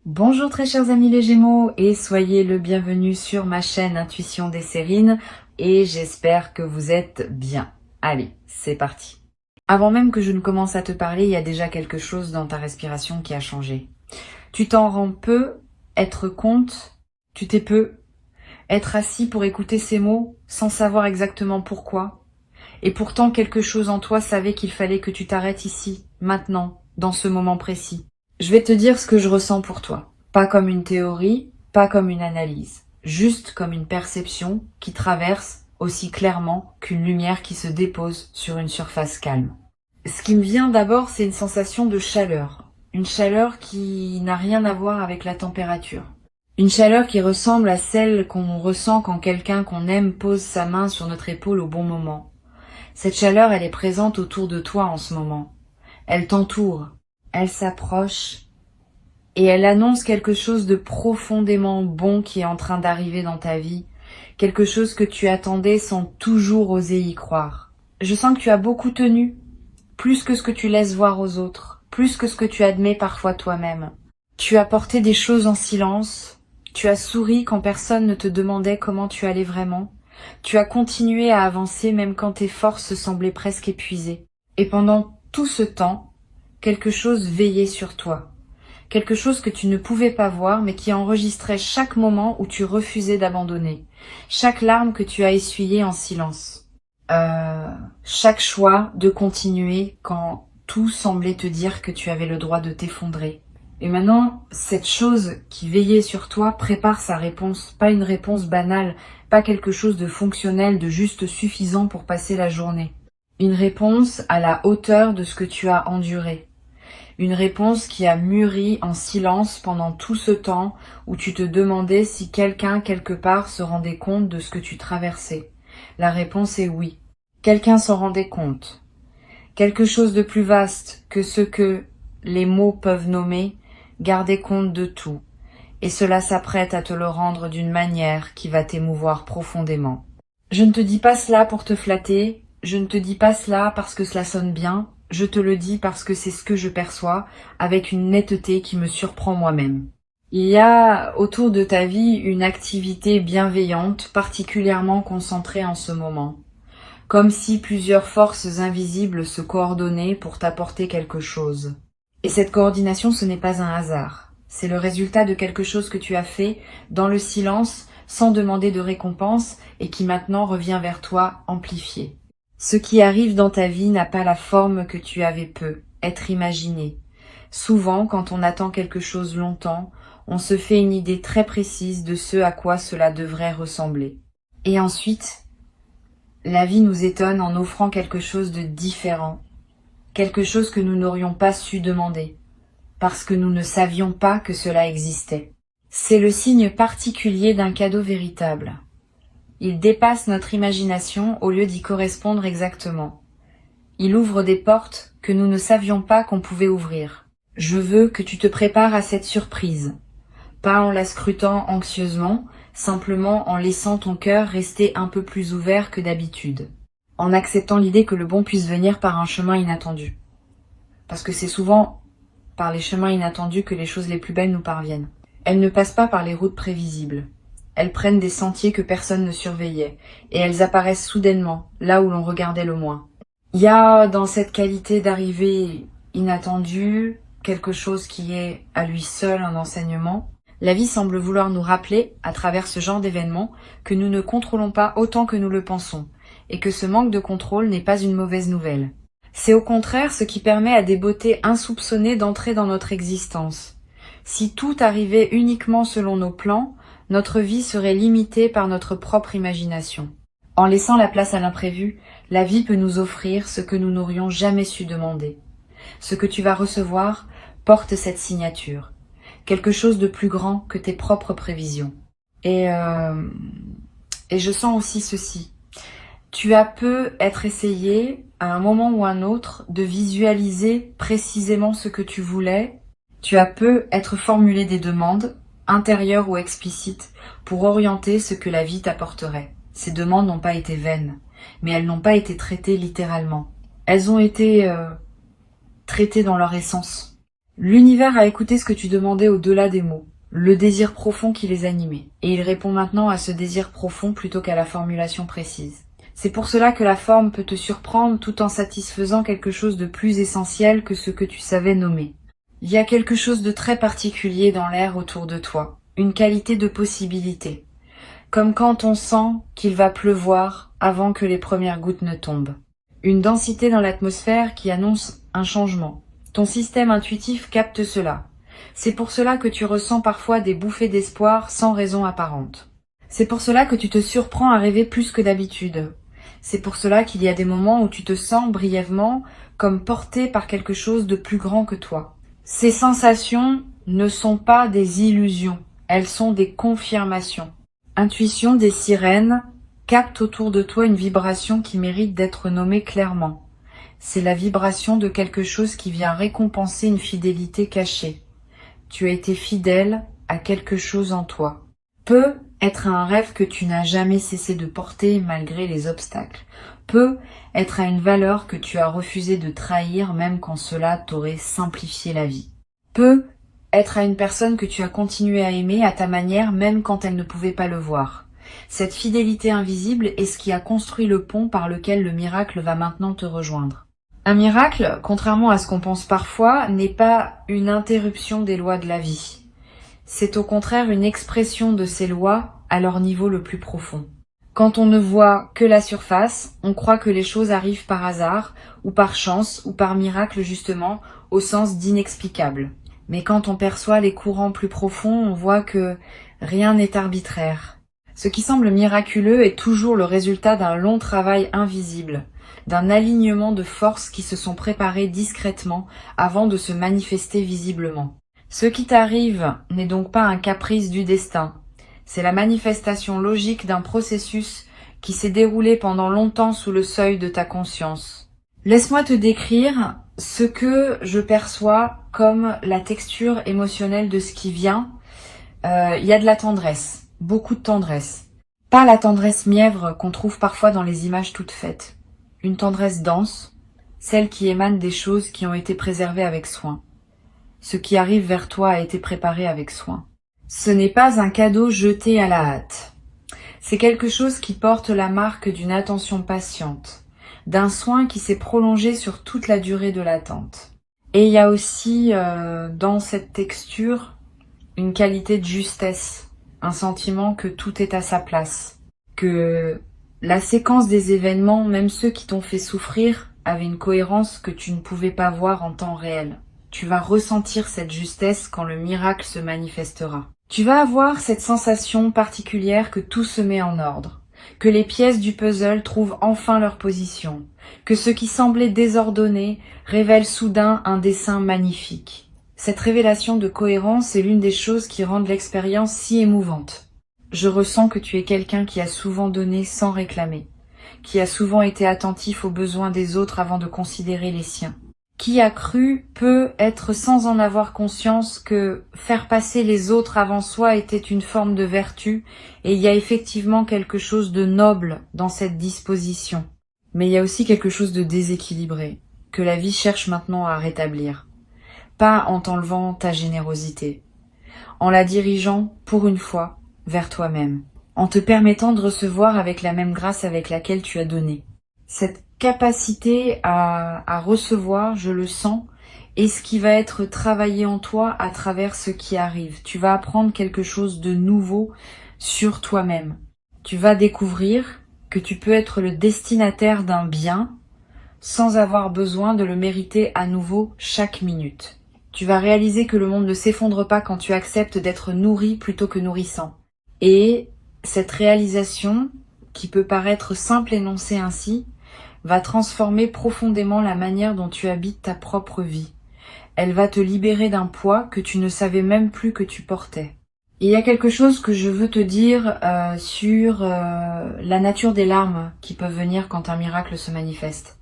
Bonjour très chers amis les Gémeaux et soyez le bienvenu sur ma chaîne Intuition des Sérines et j'espère que vous êtes bien. Allez, c'est parti. Avant même que je ne commence à te parler, il y a déjà quelque chose dans ta respiration qui a changé. Tu t'en rends peu, être compte, tu t'es peu, être assis pour écouter ces mots sans savoir exactement pourquoi. Et pourtant quelque chose en toi savait qu'il fallait que tu t'arrêtes ici, maintenant, dans ce moment précis. Je vais te dire ce que je ressens pour toi. Pas comme une théorie, pas comme une analyse. Juste comme une perception qui traverse aussi clairement qu'une lumière qui se dépose sur une surface calme. Ce qui me vient d'abord, c'est une sensation de chaleur. Une chaleur qui n'a rien à voir avec la température. Une chaleur qui ressemble à celle qu'on ressent quand quelqu'un qu'on aime pose sa main sur notre épaule au bon moment. Cette chaleur, elle est présente autour de toi en ce moment. Elle t'entoure. Elle s'approche et elle annonce quelque chose de profondément bon qui est en train d'arriver dans ta vie, quelque chose que tu attendais sans toujours oser y croire. Je sens que tu as beaucoup tenu, plus que ce que tu laisses voir aux autres, plus que ce que tu admets parfois toi-même. Tu as porté des choses en silence, tu as souri quand personne ne te demandait comment tu allais vraiment, tu as continué à avancer même quand tes forces semblaient presque épuisées. Et pendant tout ce temps, quelque chose veillait sur toi. Quelque chose que tu ne pouvais pas voir, mais qui enregistrait chaque moment où tu refusais d'abandonner, chaque larme que tu as essuyée en silence, chaque choix de continuer quand tout semblait te dire que tu avais le droit de t'effondrer. Et maintenant, cette chose qui veillait sur toi prépare sa réponse, pas une réponse banale, pas quelque chose de fonctionnel, de juste suffisant pour passer la journée. Une réponse à la hauteur de ce que tu as enduré. Une réponse qui a mûri en silence pendant tout ce temps où tu te demandais si quelqu'un quelque part se rendait compte de ce que tu traversais. La réponse est oui. Quelqu'un s'en rendait compte. Quelque chose de plus vaste que ce que les mots peuvent nommer gardait compte de tout. Et cela s'apprête à te le rendre d'une manière qui va t'émouvoir profondément. Je ne te dis pas cela pour te flatter, je ne te dis pas cela parce que cela sonne bien, je te le dis parce que c'est ce que je perçois, avec une netteté qui me surprend moi-même. Il y a autour de ta vie une activité bienveillante, particulièrement concentrée en ce moment. Comme si plusieurs forces invisibles se coordonnaient pour t'apporter quelque chose. Et cette coordination, ce n'est pas un hasard. C'est le résultat de quelque chose que tu as fait dans le silence, sans demander de récompense, et qui maintenant revient vers toi amplifié. Ce qui arrive dans ta vie n'a pas la forme que tu avais peu, être imaginé. Souvent, quand on attend quelque chose longtemps, on se fait une idée très précise de ce à quoi cela devrait ressembler. Et ensuite, la vie nous étonne en offrant quelque chose de différent, quelque chose que nous n'aurions pas su demander, parce que nous ne savions pas que cela existait. C'est le signe particulier d'un cadeau véritable. Il dépasse notre imagination au lieu d'y correspondre exactement. Il ouvre des portes que nous ne savions pas qu'on pouvait ouvrir. Je veux que tu te prépares à cette surprise, pas en la scrutant anxieusement, simplement en laissant ton cœur rester un peu plus ouvert que d'habitude, en acceptant l'idée que le bon puisse venir par un chemin inattendu. Parce que c'est souvent par les chemins inattendus que les choses les plus belles nous parviennent. Elles ne passent pas par les routes prévisibles. Elles prennent des sentiers que personne ne surveillait, et elles apparaissent soudainement, là où l'on regardait le moins. Il y a dans cette qualité d'arrivée inattendue quelque chose qui est à lui seul un enseignement. La vie semble vouloir nous rappeler, à travers ce genre d'événements, que nous ne contrôlons pas autant que nous le pensons, et que ce manque de contrôle n'est pas une mauvaise nouvelle. C'est au contraire ce qui permet à des beautés insoupçonnées d'entrer dans notre existence. Si tout arrivait uniquement selon nos plans, notre vie serait limitée par notre propre imagination. En laissant la place à l'imprévu, la vie peut nous offrir ce que nous n'aurions jamais su demander. Ce que tu vas recevoir porte cette signature, quelque chose de plus grand que tes propres prévisions. Et je sens aussi ceci. Tu as peu être essayé, à un moment ou un autre, de visualiser précisément ce que tu voulais. Tu as peu être formulé des demandes, intérieures ou explicites, pour orienter ce que la vie t'apporterait. Ces demandes n'ont pas été vaines, mais elles n'ont pas été traitées littéralement. Elles ont été traitées dans leur essence. L'univers a écouté ce que tu demandais au-delà des mots, le désir profond qui les animait, et il répond maintenant à ce désir profond plutôt qu'à la formulation précise. C'est pour cela que la forme peut te surprendre tout en satisfaisant quelque chose de plus essentiel que ce que tu savais nommer. Il y a quelque chose de très particulier dans l'air autour de toi, une qualité de possibilité, comme quand on sent qu'il va pleuvoir avant que les premières gouttes ne tombent. Une densité dans l'atmosphère qui annonce un changement. Ton système intuitif capte cela. C'est pour cela que tu ressens parfois des bouffées d'espoir sans raison apparente. C'est pour cela que tu te surprends à rêver plus que d'habitude. C'est pour cela qu'il y a des moments où tu te sens brièvement comme porté par quelque chose de plus grand que toi. Ces sensations ne sont pas des illusions, elles sont des confirmations. Intuition des sirènes capte autour de toi une vibration qui mérite d'être nommée clairement. C'est la vibration de quelque chose qui vient récompenser une fidélité cachée. Tu as été fidèle à quelque chose en toi. Peut être un rêve que tu n'as jamais cessé de porter malgré les obstacles. Peut être à une valeur que tu as refusé de trahir même quand cela t'aurait simplifié la vie. Peut être à une personne que tu as continué à aimer à ta manière même quand elle ne pouvait pas le voir. Cette fidélité invisible est ce qui a construit le pont par lequel le miracle va maintenant te rejoindre. Un miracle, contrairement à ce qu'on pense parfois, n'est pas une interruption des lois de la vie. C'est au contraire une expression de ces lois à leur niveau le plus profond. Quand on ne voit que la surface, on croit que les choses arrivent par hasard, ou par chance, ou par miracle justement, au sens d'inexplicable. Mais quand on perçoit les courants plus profonds, on voit que rien n'est arbitraire. Ce qui semble miraculeux est toujours le résultat d'un long travail invisible, d'un alignement de forces qui se sont préparées discrètement avant de se manifester visiblement. Ce qui t'arrive n'est donc pas un caprice du destin, c'est la manifestation logique d'un processus qui s'est déroulé pendant longtemps sous le seuil de ta conscience. Laisse-moi te décrire ce que je perçois comme la texture émotionnelle de ce qui vient. Il y a de la tendresse, beaucoup de tendresse. Pas la tendresse mièvre qu'on trouve parfois dans les images toutes faites. Une tendresse dense, celle qui émane des choses qui ont été préservées avec soin. Ce qui arrive vers toi a été préparé avec soin. Ce n'est pas un cadeau jeté à la hâte. C'est quelque chose qui porte la marque d'une attention patiente, d'un soin qui s'est prolongé sur toute la durée de l'attente. Et il y a aussi dans cette texture une qualité de justesse, un sentiment que tout est à sa place, que la séquence des événements, même ceux qui t'ont fait souffrir, avait une cohérence que tu ne pouvais pas voir en temps réel. Tu vas ressentir cette justesse quand le miracle se manifestera. Tu vas avoir cette sensation particulière que tout se met en ordre, que les pièces du puzzle trouvent enfin leur position, que ce qui semblait désordonné révèle soudain un dessin magnifique. Cette révélation de cohérence est l'une des choses qui rendent l'expérience si émouvante. Je ressens que tu es quelqu'un qui a souvent donné sans réclamer, qui a souvent été attentif aux besoins des autres avant de considérer les siens. Qui a cru peut être sans en avoir conscience que faire passer les autres avant soi était une forme de vertu, et il y a effectivement quelque chose de noble dans cette disposition. Mais il y a aussi quelque chose de déséquilibré, que la vie cherche maintenant à rétablir. Pas en t'enlevant ta générosité, en la dirigeant, pour une fois, vers toi-même, en te permettant de recevoir avec la même grâce avec laquelle tu as donné. Cette capacité à recevoir, je le sens, est ce qui va être travaillé en toi à travers ce qui arrive. Tu vas apprendre quelque chose de nouveau sur toi-même. Tu vas découvrir que tu peux être le destinataire d'un bien sans avoir besoin de le mériter à nouveau chaque minute. Tu vas réaliser que le monde ne s'effondre pas quand tu acceptes d'être nourri plutôt que nourrissant. Et cette réalisation, qui peut paraître simple énoncée ainsi, va transformer profondément la manière dont tu habites ta propre vie. Elle va te libérer d'un poids que tu ne savais même plus que tu portais. Et il y a quelque chose que je veux te dire sur la nature des larmes qui peuvent venir quand un miracle se manifeste.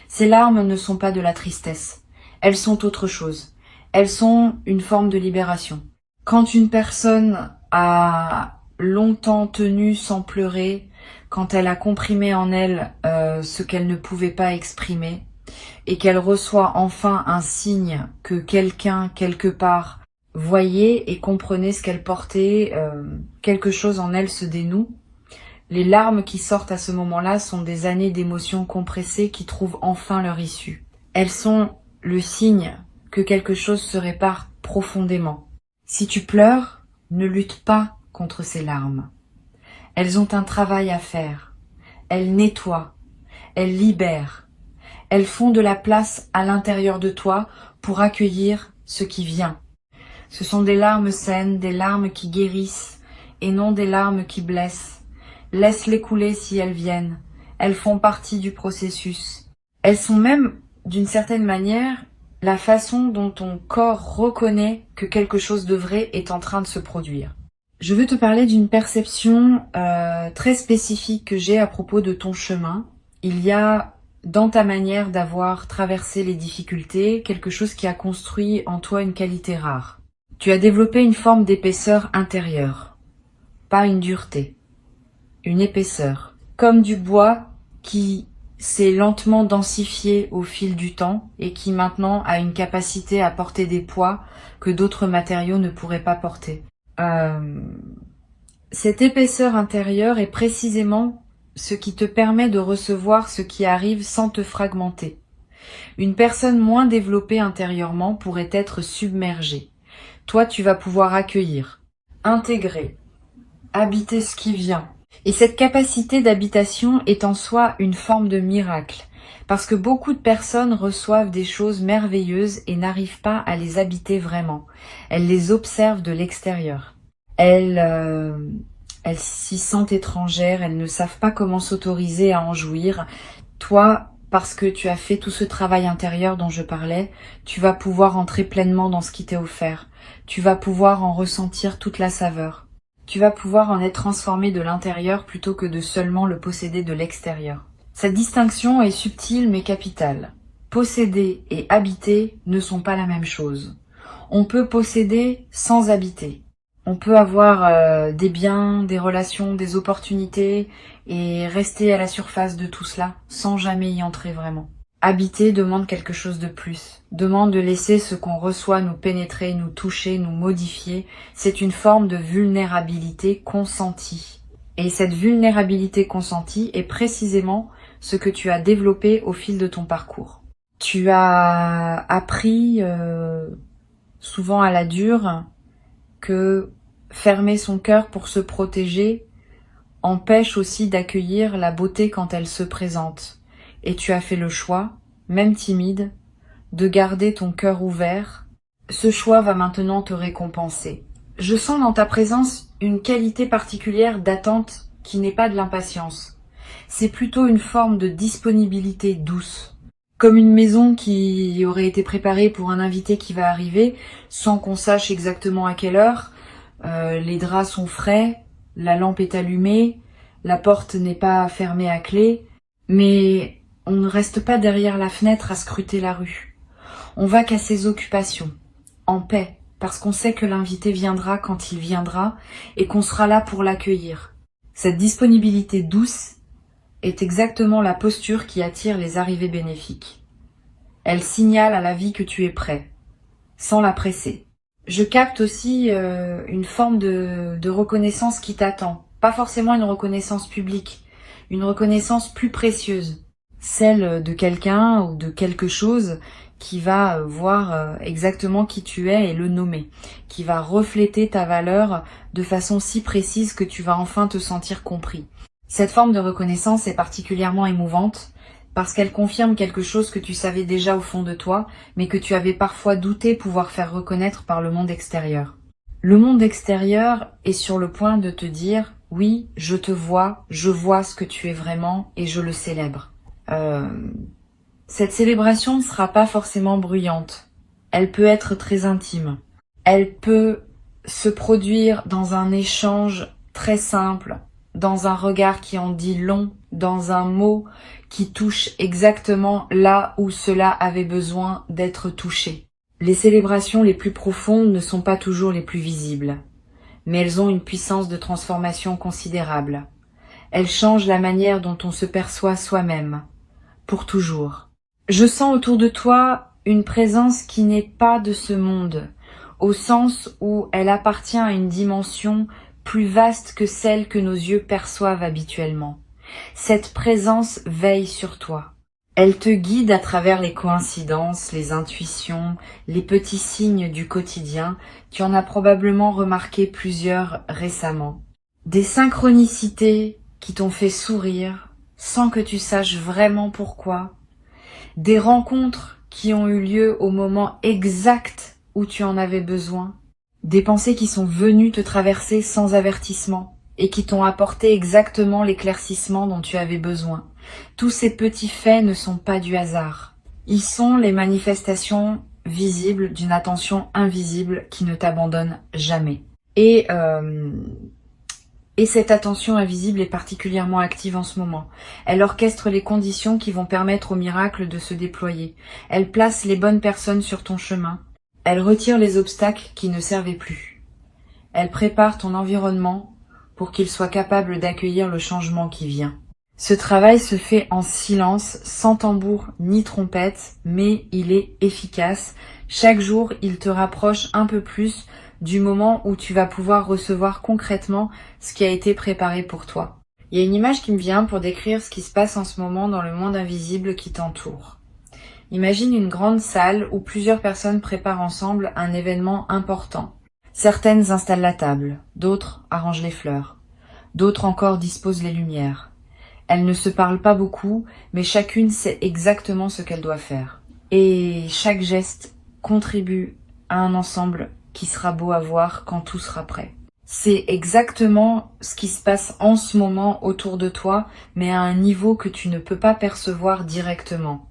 Ces larmes ne sont pas de la tristesse. Elles sont autre chose. Elles sont une forme de libération. Quand une personne a longtemps tenu sans pleurer, quand elle a comprimé en elle ce qu'elle ne pouvait pas exprimer, et qu'elle reçoit enfin un signe que quelqu'un, quelque part, voyait et comprenait ce qu'elle portait, quelque chose en elle se dénoue. Les larmes qui sortent à ce moment-là sont des années d'émotions compressées qui trouvent enfin leur issue. Elles sont le signe que quelque chose se répare profondément. Si tu pleures, ne lutte pas contre ces larmes. Elles ont un travail à faire. Elles nettoient, elles libèrent, elles font de la place à l'intérieur de toi pour accueillir ce qui vient. Ce sont des larmes saines, des larmes qui guérissent et non des larmes qui blessent. Laisse-les couler si elles viennent. Elles font partie du processus. Elles sont même, d'une certaine manière, la façon dont ton corps reconnaît que quelque chose de vrai est en train de se produire. Je veux te parler d'une perception très spécifique que j'ai à propos de ton chemin. Il y a dans ta manière d'avoir traversé les difficultés quelque chose qui a construit en toi une qualité rare. Tu as développé une forme d'épaisseur intérieure, pas une dureté, une épaisseur, comme du bois qui s'est lentement densifié au fil du temps et qui maintenant a une capacité à porter des poids que d'autres matériaux ne pourraient pas porter. Cette épaisseur intérieure est précisément ce qui te permet de recevoir ce qui arrive sans te fragmenter. Une personne moins développée intérieurement pourrait être submergée. Toi, tu vas pouvoir accueillir, intégrer, habiter ce qui vient. Et cette capacité d'habitation est en soi une forme de miracle, parce que beaucoup de personnes reçoivent des choses merveilleuses et n'arrivent pas à les habiter vraiment. Elles les observent de l'extérieur. Elles s'y sentent étrangères, elles ne savent pas comment s'autoriser à en jouir. Toi, parce que tu as fait tout ce travail intérieur dont je parlais, tu vas pouvoir entrer pleinement dans ce qui t'est offert. Tu vas pouvoir en ressentir toute la saveur. Tu vas pouvoir en être transformé de l'intérieur plutôt que de seulement le posséder de l'extérieur. Cette distinction est subtile mais capitale. Posséder et habiter ne sont pas la même chose. On peut posséder sans habiter. On peut avoir des biens, des relations, des opportunités et rester à la surface de tout cela sans jamais y entrer vraiment. Habiter demande quelque chose de plus, demande de laisser ce qu'on reçoit nous pénétrer, nous toucher, nous modifier. C'est une forme de vulnérabilité consentie. Et cette vulnérabilité consentie est précisément ce que tu as développé au fil de ton parcours. Tu as appris, souvent à la dure, que fermer son cœur pour se protéger empêche aussi d'accueillir la beauté quand elle se présente. Et tu as fait le choix, même timide, de garder ton cœur ouvert. Ce choix va maintenant te récompenser. Je sens dans ta présence une qualité particulière d'attente qui n'est pas de l'impatience. C'est plutôt une forme de disponibilité douce. Comme une maison qui aurait été préparée pour un invité qui va arriver, sans qu'on sache exactement à quelle heure. Les draps sont frais, la lampe est allumée, la porte n'est pas fermée à clé, mais on ne reste pas derrière la fenêtre à scruter la rue. On va qu'à ses occupations, en paix, parce qu'on sait que l'invité viendra quand il viendra et qu'on sera là pour l'accueillir. Cette disponibilité douce est exactement la posture qui attire les arrivées bénéfiques. Elle signale à la vie que tu es prêt, sans la presser. Je capte aussi une forme de reconnaissance qui t'attend. Pas forcément une reconnaissance publique, une reconnaissance plus précieuse. Celle de quelqu'un ou de quelque chose qui va voir exactement qui tu es et le nommer. Qui va refléter ta valeur de façon si précise que tu vas enfin te sentir compris. Cette forme de reconnaissance est particulièrement émouvante parce qu'elle confirme quelque chose que tu savais déjà au fond de toi, mais que tu avais parfois douté pouvoir faire reconnaître par le monde extérieur. Le monde extérieur est sur le point de te dire « Oui, je te vois, je vois ce que tu es vraiment et je le célèbre ». Cette célébration ne sera pas forcément bruyante. Elle peut être très intime. Elle peut se produire dans un échange très simple, dans un regard qui en dit long, dans un mot qui touche exactement là où cela avait besoin d'être touché. Les célébrations les plus profondes ne sont pas toujours les plus visibles, mais elles ont une puissance de transformation considérable. Elles changent la manière dont on se perçoit soi-même, pour toujours. Je sens autour de toi une présence qui n'est pas de ce monde, au sens où elle appartient à une dimension plus vaste que celle que nos yeux perçoivent habituellement. Cette présence veille sur toi. Elle te guide à travers les coïncidences, les intuitions, les petits signes du quotidien. Tu en as probablement remarqué plusieurs récemment. Des synchronicités qui t'ont fait sourire sans que tu saches vraiment pourquoi. Des rencontres qui ont eu lieu au moment exact où tu en avais besoin. Des pensées qui sont venues te traverser sans avertissement et qui t'ont apporté exactement l'éclaircissement dont tu avais besoin. Tous ces petits faits ne sont pas du hasard. Ils sont les manifestations visibles d'une attention invisible qui ne t'abandonne jamais. Et cette attention invisible est particulièrement active en ce moment. Elle orchestre les conditions qui vont permettre au miracle de se déployer. Elle place les bonnes personnes sur ton chemin. Elle retire les obstacles qui ne servaient plus. Elle prépare ton environnement pour qu'il soit capable d'accueillir le changement qui vient. Ce travail se fait en silence, sans tambour ni trompette, mais il est efficace. Chaque jour, il te rapproche un peu plus du moment où tu vas pouvoir recevoir concrètement ce qui a été préparé pour toi. Il y a une image qui me vient pour décrire ce qui se passe en ce moment dans le monde invisible qui t'entoure. Imagine une grande salle où plusieurs personnes préparent ensemble un événement important. Certaines installent la table, d'autres arrangent les fleurs, d'autres encore disposent les lumières. Elles ne se parlent pas beaucoup, mais chacune sait exactement ce qu'elle doit faire. Et chaque geste contribue à un ensemble qui sera beau à voir quand tout sera prêt. C'est exactement ce qui se passe en ce moment autour de toi, mais à un niveau que tu ne peux pas percevoir directement.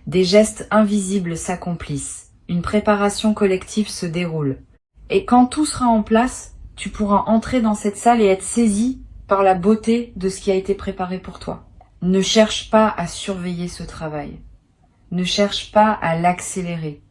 Des gestes invisibles s'accomplissent. Une préparation collective se déroule. Et quand tout sera en place, tu pourras entrer dans cette salle et être saisi par la beauté de ce qui a été préparé pour toi. Ne cherche pas à surveiller ce travail. Ne cherche pas à l'accélérer.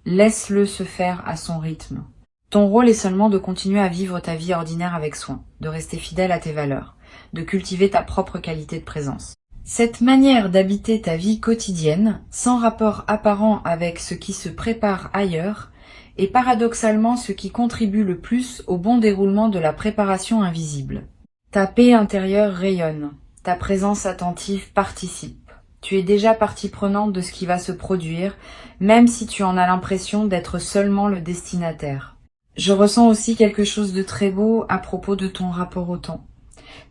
Laisse-le se faire à son rythme. Ton rôle est seulement de continuer à vivre ta vie ordinaire avec soin, de rester fidèle à tes valeurs, de cultiver ta propre qualité de présence. Cette manière d'habiter ta vie quotidienne, sans rapport apparent avec ce qui se prépare ailleurs, est paradoxalement ce qui contribue le plus au bon déroulement de la préparation invisible. Ta paix intérieure rayonne, ta présence attentive participe. Tu es déjà partie prenante de ce qui va se produire, même si tu en as l'impression d'être seulement le destinataire. Je ressens aussi quelque chose de très beau à propos de ton rapport au temps.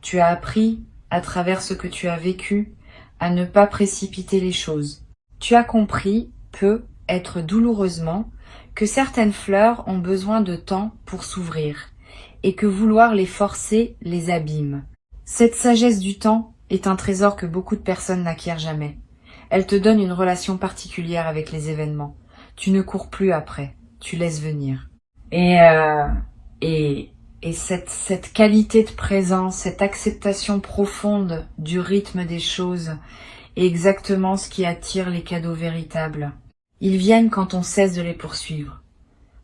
Tu as appris, à travers ce que tu as vécu, à ne pas précipiter les choses. Tu as compris, peut être douloureusement, que certaines fleurs ont besoin de temps pour s'ouvrir, et que vouloir les forcer les abîme. Cette sagesse du temps est un trésor que beaucoup de personnes n'acquièrent jamais. Elle te donne une relation particulière avec les événements. Tu ne cours plus après, tu laisses venir. Et cette qualité de présence, cette acceptation profonde du rythme des choses est exactement ce qui attire les cadeaux véritables. Ils viennent quand on cesse de les poursuivre,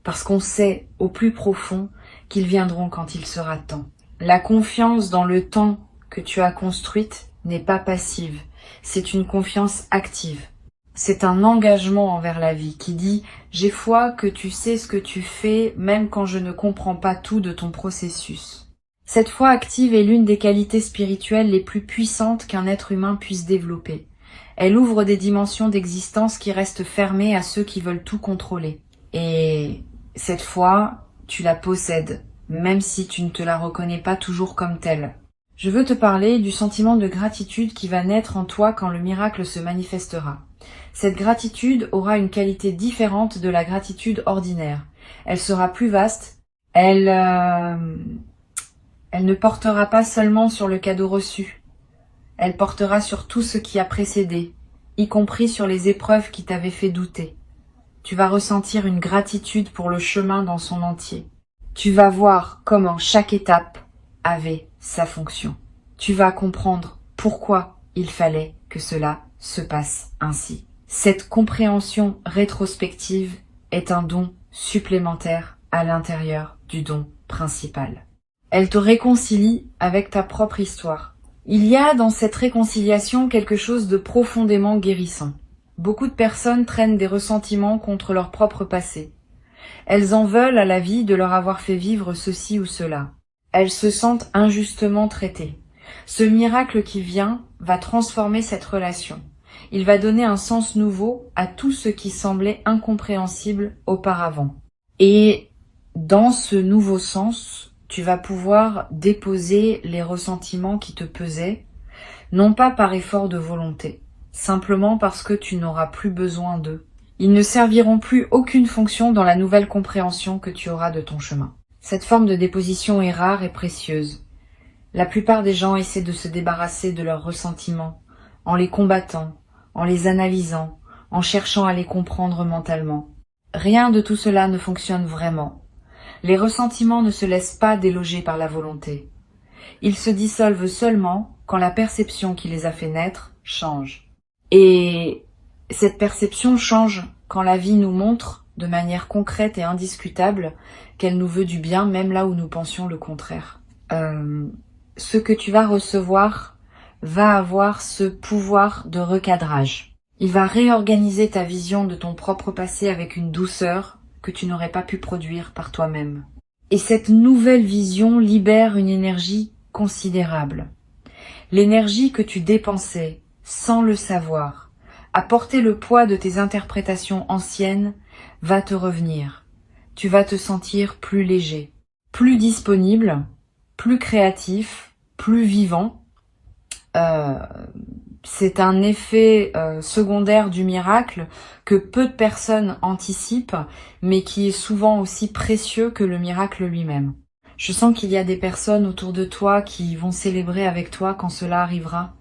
parce qu'on sait au plus profond qu'ils viendront quand il sera temps. La confiance dans le temps que tu as construite n'est pas passive, c'est une confiance active. C'est un engagement envers la vie qui dit « J'ai foi que tu sais ce que tu fais même quand je ne comprends pas tout de ton processus ». Cette foi active est l'une des qualités spirituelles les plus puissantes qu'un être humain puisse développer. Elle ouvre des dimensions d'existence qui restent fermées à ceux qui veulent tout contrôler. Et cette foi, tu la possèdes, même si tu ne te la reconnais pas toujours comme telle. Je veux te parler du sentiment de gratitude qui va naître en toi quand le miracle se manifestera. Cette gratitude aura une qualité différente de la gratitude ordinaire. Elle sera plus vaste, elle ne portera pas seulement sur le cadeau reçu. Elle portera sur tout ce qui a précédé, y compris sur les épreuves qui t'avaient fait douter. Tu vas ressentir une gratitude pour le chemin dans son entier. Tu vas voir comment chaque étape avait sa fonction. Tu vas comprendre pourquoi il fallait que cela se passe ainsi. Cette compréhension rétrospective est un don supplémentaire à l'intérieur du don principal. Elle te réconcilie avec ta propre histoire. Il y a dans cette réconciliation quelque chose de profondément guérissant. Beaucoup de personnes traînent des ressentiments contre leur propre passé. Elles en veulent à la vie de leur avoir fait vivre ceci ou cela. Elles se sentent injustement traitées. Ce miracle qui vient va transformer cette relation. Il va donner un sens nouveau à tout ce qui semblait incompréhensible auparavant. Et dans ce nouveau sens, tu vas pouvoir déposer les ressentiments qui te pesaient, non pas par effort de volonté, simplement parce que tu n'auras plus besoin d'eux. Ils ne serviront plus aucune fonction dans la nouvelle compréhension que tu auras de ton chemin. Cette forme de déposition est rare et précieuse. La plupart des gens essaient de se débarrasser de leurs ressentiments, en les combattant, en les analysant, en cherchant à les comprendre mentalement. Rien de tout cela ne fonctionne vraiment. Les ressentiments ne se laissent pas déloger par la volonté. Ils se dissolvent seulement quand la perception qui les a fait naître change. Et cette perception change quand la vie nous montre, de manière concrète et indiscutable, qu'elle nous veut du bien, même là où nous pensions le contraire. Ce que tu vas recevoir va avoir ce pouvoir de recadrage. Il va réorganiser ta vision de ton propre passé avec une douceur que tu n'aurais pas pu produire par toi-même. Et cette nouvelle vision libère une énergie considérable. L'énergie que tu dépensais sans le savoir, à porter le poids de tes interprétations anciennes, va te revenir. Tu vas te sentir plus léger, plus disponible, plus créatif, plus vivant. C'est un effet secondaire du miracle que peu de personnes anticipent, mais qui est souvent aussi précieux que le miracle lui-même. Je sens qu'il y a des personnes autour de toi qui vont célébrer avec toi quand cela arrivera.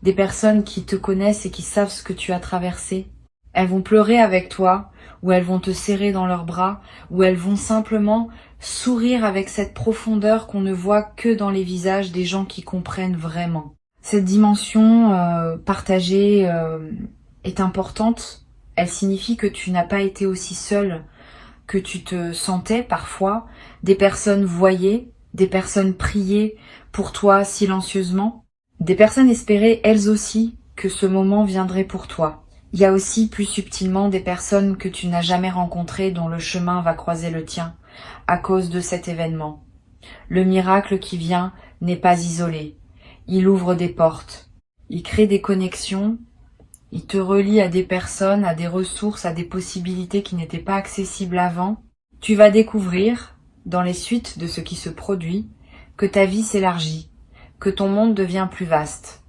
Des personnes qui te connaissent et qui savent ce que tu as traversé. Elles vont pleurer avec toi, ou elles vont te serrer dans leurs bras, ou elles vont simplement sourire avec cette profondeur qu'on ne voit que dans les visages des gens qui comprennent vraiment. Cette dimension partagée est importante. Elle signifie que tu n'as pas été aussi seul que tu te sentais parfois. Des personnes voyaient, des personnes priaient pour toi silencieusement. Des personnes espéraient elles aussi que ce moment viendrait pour toi. Il y a aussi plus subtilement des personnes que tu n'as jamais rencontrées dont le chemin va croiser le tien à cause de cet événement. Le miracle qui vient n'est pas isolé. Il ouvre des portes, il crée des connexions, il te relie à des personnes, à des ressources, à des possibilités qui n'étaient pas accessibles avant. Tu vas découvrir, dans les suites de ce qui se produit, que ta vie s'élargit, que ton monde devient plus vaste,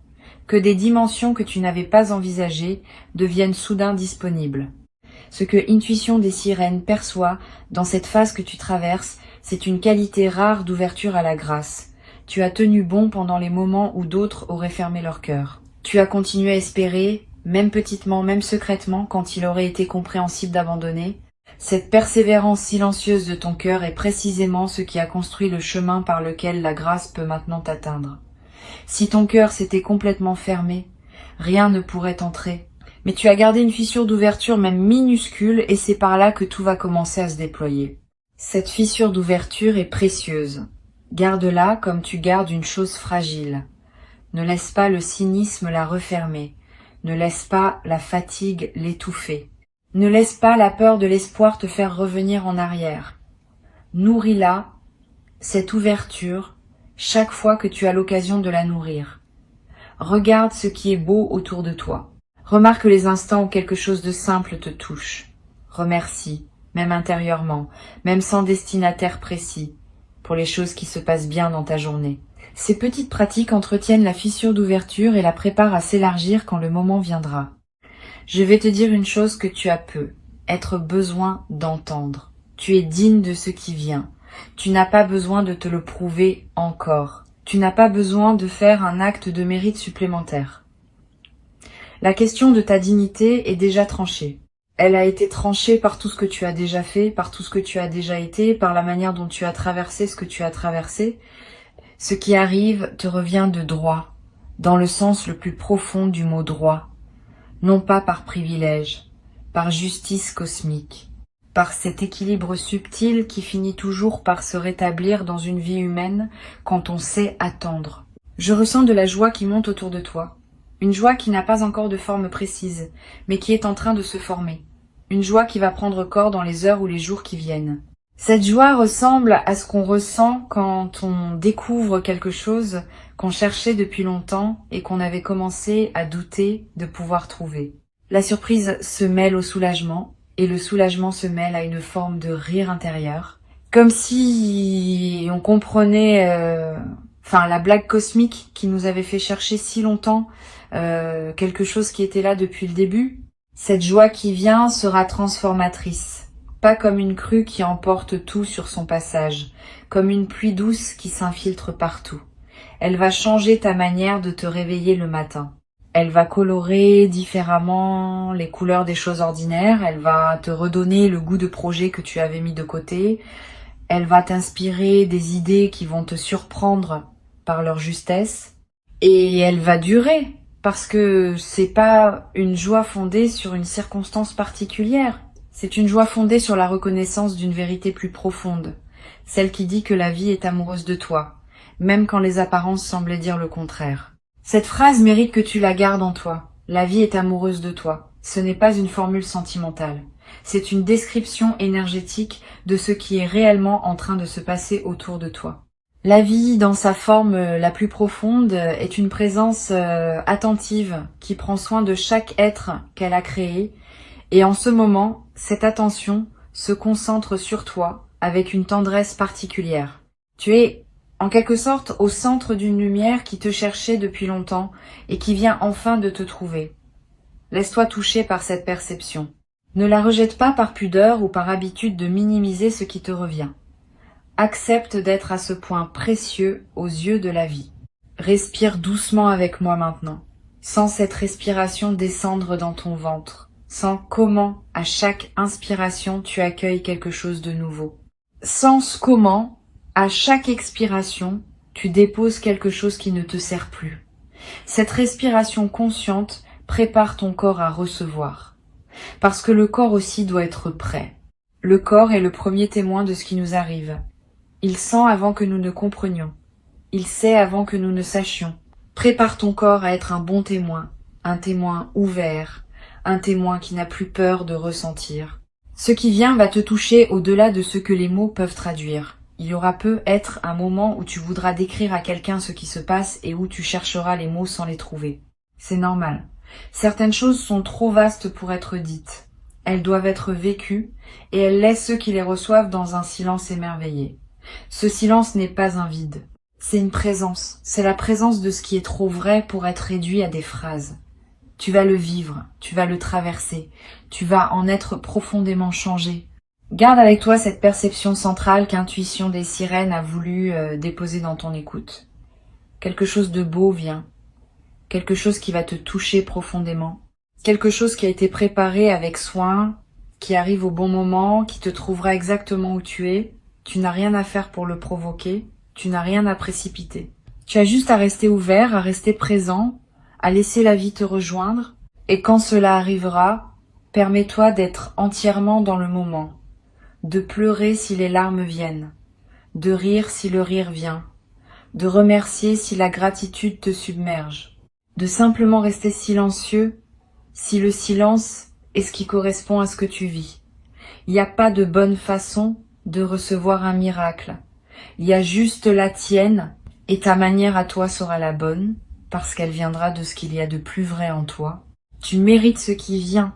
que des dimensions que tu n'avais pas envisagées deviennent soudain disponibles. Ce que Intuition des Sirènes perçoit dans cette phase que tu traverses, c'est une qualité rare d'ouverture à la grâce. Tu as tenu bon pendant les moments où d'autres auraient fermé leur cœur. Tu as continué à espérer, même petitement, même secrètement, quand il aurait été compréhensible d'abandonner. Cette persévérance silencieuse de ton cœur est précisément ce qui a construit le chemin par lequel la grâce peut maintenant t'atteindre. Si ton cœur s'était complètement fermé, rien ne pourrait entrer. Mais tu as gardé une fissure d'ouverture même minuscule et c'est par là que tout va commencer à se déployer. Cette fissure d'ouverture est précieuse. Garde-la comme tu gardes une chose fragile. Ne laisse pas le cynisme la refermer. Ne laisse pas la fatigue l'étouffer. Ne laisse pas la peur de l'espoir te faire revenir en arrière. Nourris-la, cette ouverture, chaque fois que tu as l'occasion de la nourrir. Regarde ce qui est beau autour de toi. Remarque les instants où quelque chose de simple te touche. Remercie, même intérieurement, même sans destinataire précis, pour les choses qui se passent bien dans ta journée. Ces petites pratiques entretiennent la fissure d'ouverture et la préparent à s'élargir quand le moment viendra. Je vais te dire une chose que tu as peu, être besoin d'entendre. Tu es digne de ce qui vient. Tu n'as pas besoin de te le prouver encore. Tu n'as pas besoin de faire un acte de mérite supplémentaire. La question de ta dignité est déjà tranchée. Elle a été tranchée par tout ce que tu as déjà fait, par tout ce que tu as déjà été, par la manière dont tu as traversé ce que tu as traversé. Ce qui arrive te revient de droit, dans le sens le plus profond du mot droit, non pas par privilège, par justice cosmique, par cet équilibre subtil qui finit toujours par se rétablir dans une vie humaine quand on sait attendre. Je ressens de la joie qui monte autour de toi. Une joie qui n'a pas encore de forme précise, mais qui est en train de se former. Une joie qui va prendre corps dans les heures ou les jours qui viennent. Cette joie ressemble à ce qu'on ressent quand on découvre quelque chose qu'on cherchait depuis longtemps et qu'on avait commencé à douter de pouvoir trouver. La surprise se mêle au soulagement et le soulagement se mêle à une forme de rire intérieur. Comme si on comprenait la blague cosmique qui nous avait fait chercher si longtemps quelque chose qui était là depuis le début. Cette joie qui vient sera transformatrice. Pas comme une crue qui emporte tout sur son passage, comme une pluie douce qui s'infiltre partout. Elle va changer ta manière de te réveiller le matin. Elle va colorer différemment les couleurs des choses ordinaires, elle va te redonner le goût de projet que tu avais mis de côté, elle va t'inspirer des idées qui vont te surprendre par leur justesse, et elle va durer, parce que c'est pas une joie fondée sur une circonstance particulière. C'est une joie fondée sur la reconnaissance d'une vérité plus profonde, celle qui dit que la vie est amoureuse de toi, même quand les apparences semblaient dire le contraire. Cette phrase mérite que tu la gardes en toi. La vie est amoureuse de toi. Ce n'est pas une formule sentimentale. C'est une description énergétique de ce qui est réellement en train de se passer autour de toi. La vie, dans sa forme la plus profonde, est une présence attentive qui prend soin de chaque être qu'elle a créé. Et en ce moment, cette attention se concentre sur toi avec une tendresse particulière. Tu es, en quelque sorte, au centre d'une lumière qui te cherchait depuis longtemps et qui vient enfin de te trouver. Laisse-toi toucher par cette perception. Ne la rejette pas par pudeur ou par habitude de minimiser ce qui te revient. Accepte d'être à ce point précieux aux yeux de la vie. Respire doucement avec moi maintenant. Sens cette respiration descendre dans ton ventre. Sens comment, à chaque inspiration, tu accueilles quelque chose de nouveau. Sens comment, à chaque expiration, tu déposes quelque chose qui ne te sert plus. Cette respiration consciente prépare ton corps à recevoir. Parce que le corps aussi doit être prêt. Le corps est le premier témoin de ce qui nous arrive. Il sent avant que nous ne comprenions. Il sait avant que nous ne sachions. Prépare ton corps à être un bon témoin, un témoin ouvert, un témoin qui n'a plus peur de ressentir. Ce qui vient va te toucher au-delà de ce que les mots peuvent traduire. Il y aura peut-être un moment où tu voudras décrire à quelqu'un ce qui se passe et où tu chercheras les mots sans les trouver. C'est normal. Certaines choses sont trop vastes pour être dites. Elles doivent être vécues et elles laissent ceux qui les reçoivent dans un silence émerveillé. Ce silence n'est pas un vide. C'est une présence. C'est la présence de ce qui est trop vrai pour être réduit à des phrases. Tu vas le vivre, tu vas le traverser, tu vas en être profondément changé. Garde avec toi cette perception centrale qu'Intuition des Sirènes a voulu déposer dans ton écoute. Quelque chose de beau vient, quelque chose qui va te toucher profondément, quelque chose qui a été préparé avec soin, qui arrive au bon moment, qui te trouvera exactement où tu es. Tu n'as rien à faire pour le provoquer, tu n'as rien à précipiter. Tu as juste à rester ouvert, à rester présent, à laisser la vie te rejoindre, et quand cela arrivera, permets-toi d'être entièrement dans le moment, de pleurer si les larmes viennent, de rire si le rire vient, de remercier si la gratitude te submerge, de simplement rester silencieux si le silence est ce qui correspond à ce que tu vis. Il n'y a pas de bonne façon de recevoir un miracle, il y a juste la tienne, et ta manière à toi sera la bonne, parce qu'elle viendra de ce qu'il y a de plus vrai en toi. Tu mérites ce qui vient.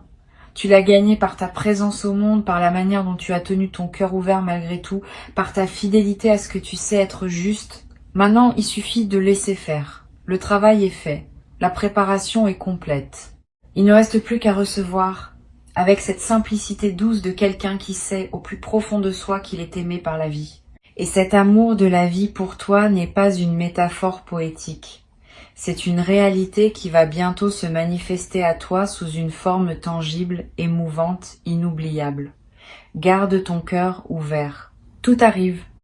Tu l'as gagné par ta présence au monde, par la manière dont tu as tenu ton cœur ouvert malgré tout, par ta fidélité à ce que tu sais être juste. Maintenant, il suffit de laisser faire. Le travail est fait. La préparation est complète. Il ne reste plus qu'à recevoir, avec cette simplicité douce de quelqu'un qui sait au plus profond de soi qu'il est aimé par la vie. Et cet amour de la vie pour toi n'est pas une métaphore poétique. C'est une réalité qui va bientôt se manifester à toi sous une forme tangible, émouvante, inoubliable. Garde ton cœur ouvert. Tout arrive.